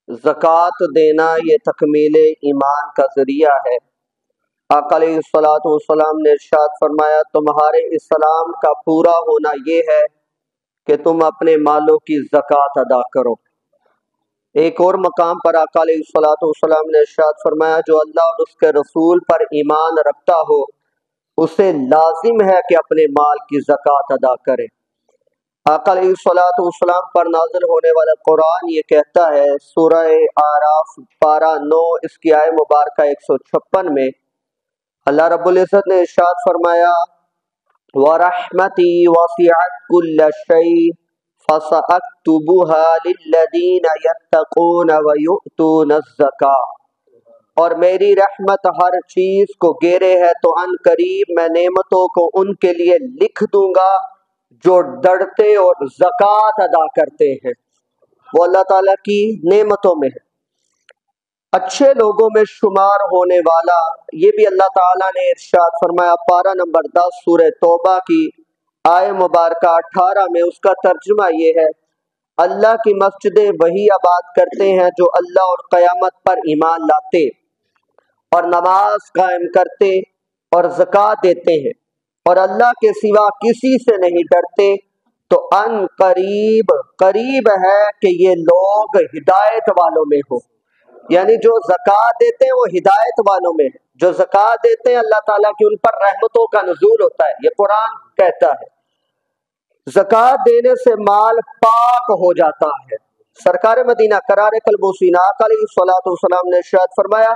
زکوٰۃ دینا یہ تکمیل ایمان کا ذریعہ ہے۔ آقا علیہ الصلوۃ والسلام نے ارشاد فرمایا تمہارے اسلام کا پورا ہونا یہ ہے کہ تم اپنے مالوں کی زکوٰۃ ادا کرو۔ ایک اور مقام پر آقا علیہ الصلوۃ والسلام نے ارشاد فرمایا جو اللہ اور اس کے رسول پر ایمان رکھتا ہو اسے لازم ہے کہ اپنے مال کی زکوٰۃ ادا کرے۔ آقا علیہ الصلوۃ والسلام پر نازل ہونے والا قرآن یہ کہتا ہے سورہ اعراف پارہ 9 اس کی آیہ مبارکہ 156 میں اللہ رب العزت نے ارشاد فرمایا وَرَحْمَتِي وَسِعَتْ كُلَّ شَيْءٍ فَسَأَكْتُبُهَا لِلَّذِينَ يَتَّقُونَ وَيُؤْتُونَ الزَّكَاةَ اور میری رحمت ہر چیز کو گھیرے ہے تو ان قریب میں نعمتوں کو ان کے لیے لکھ دوں گا جو ڈرتے اور زکوٰۃ ادا کرتے ہیں۔ وہ اللہ تعالیٰ کی نعمتوں میں ہے، اچھے لوگوں میں شمار ہونے والا۔ یہ بھی اللہ تعالیٰ نے ارشاد فرمایا پارہ نمبر 10 سورہ توبہ کی آیہ مبارکہ 18 میں، اس کا ترجمہ یہ ہے اللہ کی مسجدیں وہی آباد کرتے ہیں جو اللہ اور قیامت پر ایمان لاتے اور نماز قائم کرتے اور زکوٰۃ دیتے ہیں اور اللہ کے سوا کسی سے نہیں ڈرتے، تو ان قریب ہے کہ یہ لوگ ہدایت والوں میں ہوں۔ یعنی جو زکوٰۃ دیتے ہیں وہ ہدایت والوں میں ہیں، جو زکوٰۃ دیتے ہیں اللہ تعالیٰ کی ان پر رحمتوں کا نزول ہوتا ہے، یہ قرآن کہتا ہے۔ زکوٰۃ دینے سے مال پاک ہو جاتا ہے۔ سرکار مدینہ قرار قلب و سینہ آقا علیہ الصلوۃ والسلام نے ارشاد فرمایا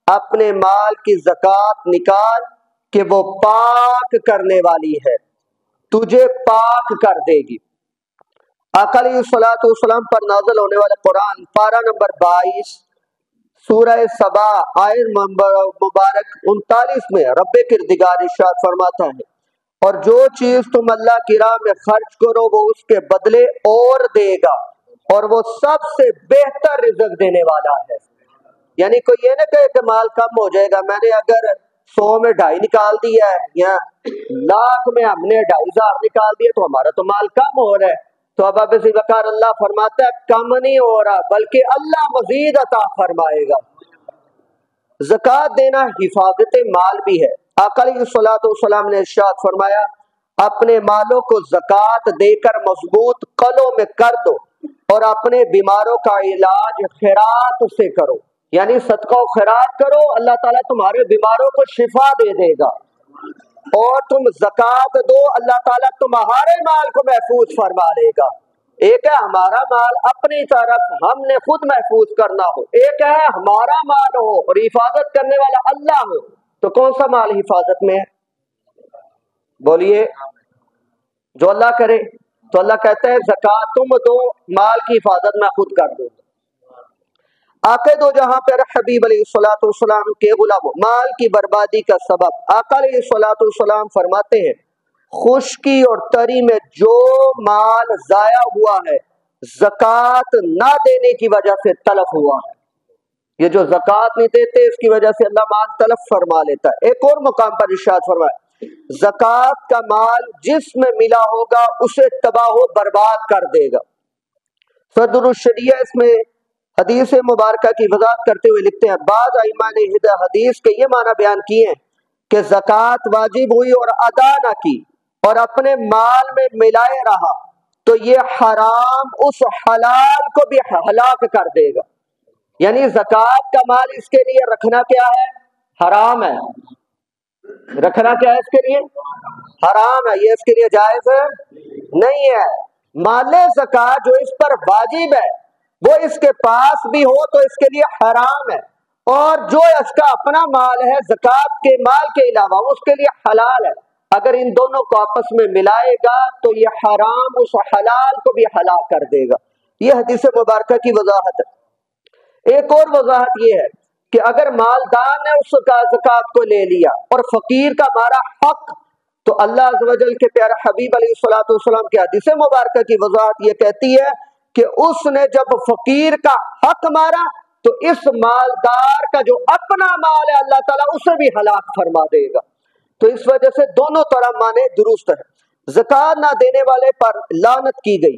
اپنے مال کی زکوٰۃ نکال کہ وہ پاک کرنے والی ہے، تجھے پاک کر دے گی۔ آقا علیہ الصلوۃ والسلام پر نازل ہونے والا قرآن پارہ نمبر 22 سورہ سبا آیت مبارک 39 میں رب کردگار ارشاد فرماتا ہے اور جو چیز تم اللہ کی راہ میں خرچ کرو وہ اس کے بدلے اور دے گا اور وہ سب سے بہتر رزق دینے والا ہے۔ یعنی کوئی یہ نہ کہے کہ مال کم ہو جائے گا، میں نے اگر 100 میں 2.5 نکال دیا ہے یا لاکھ میں ہم نے 2,500 نکال دیا تو ہمارا تو مال کم ہو رہا ہے۔ تو اب ابھی بکار اللہ فرماتا ہے کم نہیں ہو رہا بلکہ اللہ مزید عطا فرمائے گا۔ زکوٰۃ دینا حفاظت مال بھی ہے۔ آقا علیہ الصلوۃ والسلام نے ارشاد فرمایا اپنے مالوں کو زکوٰۃ دے کر مضبوط قلعوں میں کر دو اور اپنے بیماروں کا علاج خیرات سے کرو، یعنی صدقہ و خیرات کرو، اللہ تعالیٰ تمہارے بیماروں کو شفا دے دے گا۔ اور تم زکوٰۃ دو، اللہ تعالیٰ تمہارے مال کو محفوظ فرما لے گا۔ ایک ہے ہمارا مال اپنی طرف ہم نے خود محفوظ کرنا ہو، ایک ہے ہمارا مال ہو اور حفاظت کرنے والا اللہ ہو، تو کون سا مال حفاظت میں ہے؟ بولیے، جو اللہ کرے۔ تو اللہ کہتا ہے زکوٰۃ تم دو، مال کی حفاظت میں خود کر دوں۔ آقا دو جہاں پر حبیب علیہ الصلوۃ والسلام کے غلام مال کی بربادی کا سبب آقا علیہ الصلوۃ والسلام فرماتے ہیں خشکی اور تری میں جو مال ضائع ہوا ہے زکوٰۃ نہ دینے کی وجہ سے تلف ہوا ہے۔ یہ جو زکوٰۃ نہیں دیتے اس کی وجہ سے اللہ مال تلف فرما لیتا ہے۔ ایک اور مقام پر ارشاد فرمایا زکوٰۃ کا مال جس میں ملا ہوگا اسے تباہ و برباد کر دے گا۔ صدر الشریعہ اس میں حدیث مبارکہ کی وضاحت کرتے ہوئے لکھتے ہیں بعض ائمہ نے حدیث کے یہ معنی بیان کیے ہیں کہ زکوٰۃ واجب ہوئی اور ادا نہ کی اور اپنے مال میں ملائے رہا تو یہ حرام اس حلال کو بھی ہلاک کر دے گا۔ یعنی زکوٰۃ کا مال اس کے لیے رکھنا کیا ہے؟ حرام ہے۔ رکھنا کیا ہے اس کے لیے؟ حرام ہے، یہ اس کے لیے جائز نہیں ہے۔ مال زکوٰۃ جو اس پر واجب ہے وہ اس کے پاس بھی ہو تو اس کے لیے حرام ہے، اور جو اس کا اپنا مال ہے زکوٰۃ کے مال کے علاوہ اس کے لیے حلال ہے۔ اگر ان دونوں کو آپس میں ملائے گا تو یہ حرام اس حلال کو بھی ہلاک کر دے گا۔ یہ حدیث مبارکہ کی وضاحت ہے۔ ایک اور وضاحت یہ ہے کہ اگر مالدار نے اس کا زکوٰۃ کو لے لیا اور فقیر کا مارا حق، تو اللہ عز و جل کے پیارے حبیب علیہ الصلوۃ والسلام کی حدیث مبارکہ کی وضاحت یہ کہتی ہے کہ اس نے جب فقیر کا حق مارا تو اس مالدار کا جو اپنا مال ہے اللہ تعالیٰ اسے بھی ہلاک فرما دے گا۔ تو اس وجہ سے دونوں طرح معنی درست ہے۔ زکوٰۃ نہ دینے والے پر لعنت کی گئی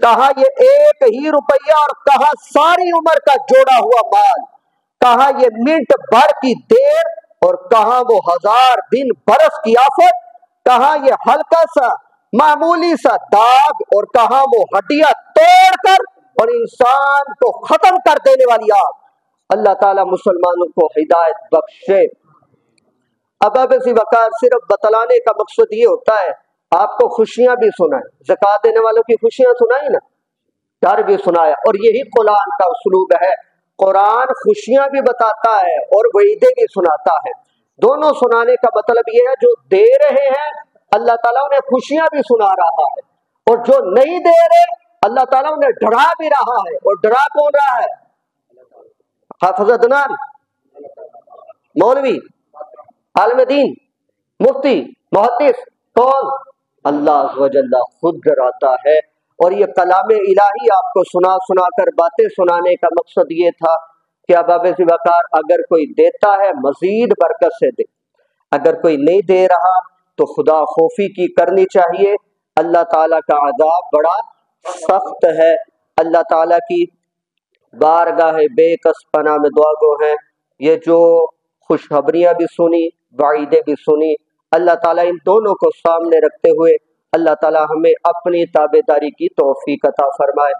کہا یہ ایک ہی روپیہ اور کہا ساری عمر کا جوڑا ہوا مال، کہا یہ منٹ بھر کی دیر اور کہا وہ 1000 دن برس کی آفت، کہا یہ ہلکا سا معمولی سا داغ اور کہا وہ ہڈیاں توڑ کر اور انسان کو ختم کر دینے والی آگ۔ اللہ تعالیٰ مسلمانوں کو ہدایت بخشے۔ اب سی وقار صرف بتلانے کا مقصد یہ ہوتا ہے آپ کو خوشیاں بھی سنائیں، زکوٰۃ دینے والوں کی خوشیاں سنائیں نا، ڈر بھی سنایا، اور یہی قرآن کا اسلوب ہے۔ قرآن خوشیاں بھی بتاتا ہے اور وعیدیں بھی سناتا ہے۔ دونوں سنانے کا مطلب یہ ہے جو دے رہے ہیں اللہ تعالیٰ انہیں خوشیاں بھی سنا رہا ہے، اور جو نہیں دے رہے اللہ تعالیٰ انہیں ڈرا بھی رہا ہے۔ اور ڈرا کون رہا ہے؟ حافظ عدنان، مولوی، عالم دین، مفتی، محدث، کون؟ اللہ عز و جل خود ڈراتا ہے۔ اور یہ کلام الہی آپ کو سنا سنا کر باتیں سنانے کا مقصد یہ تھا کہ اب سی وقار اگر کوئی دیتا ہے مزید برکت سے دے، اگر کوئی نہیں دے رہا تو خدا خوفی کی کرنی چاہیے۔ اللہ تعالیٰ کا عذاب بڑا سخت ہے۔ اللہ تعالیٰ کی بارگاہ بے کس پناہ میں دعا گو ہیں، یہ جو خوشخبریاں بھی سنی، وعیدیں بھی سنی، اللہ تعالیٰ ان دونوں کو سامنے رکھتے ہوئے اللہ تعالیٰ ہمیں اپنی تابعداری کی توفیق عطا فرمائے۔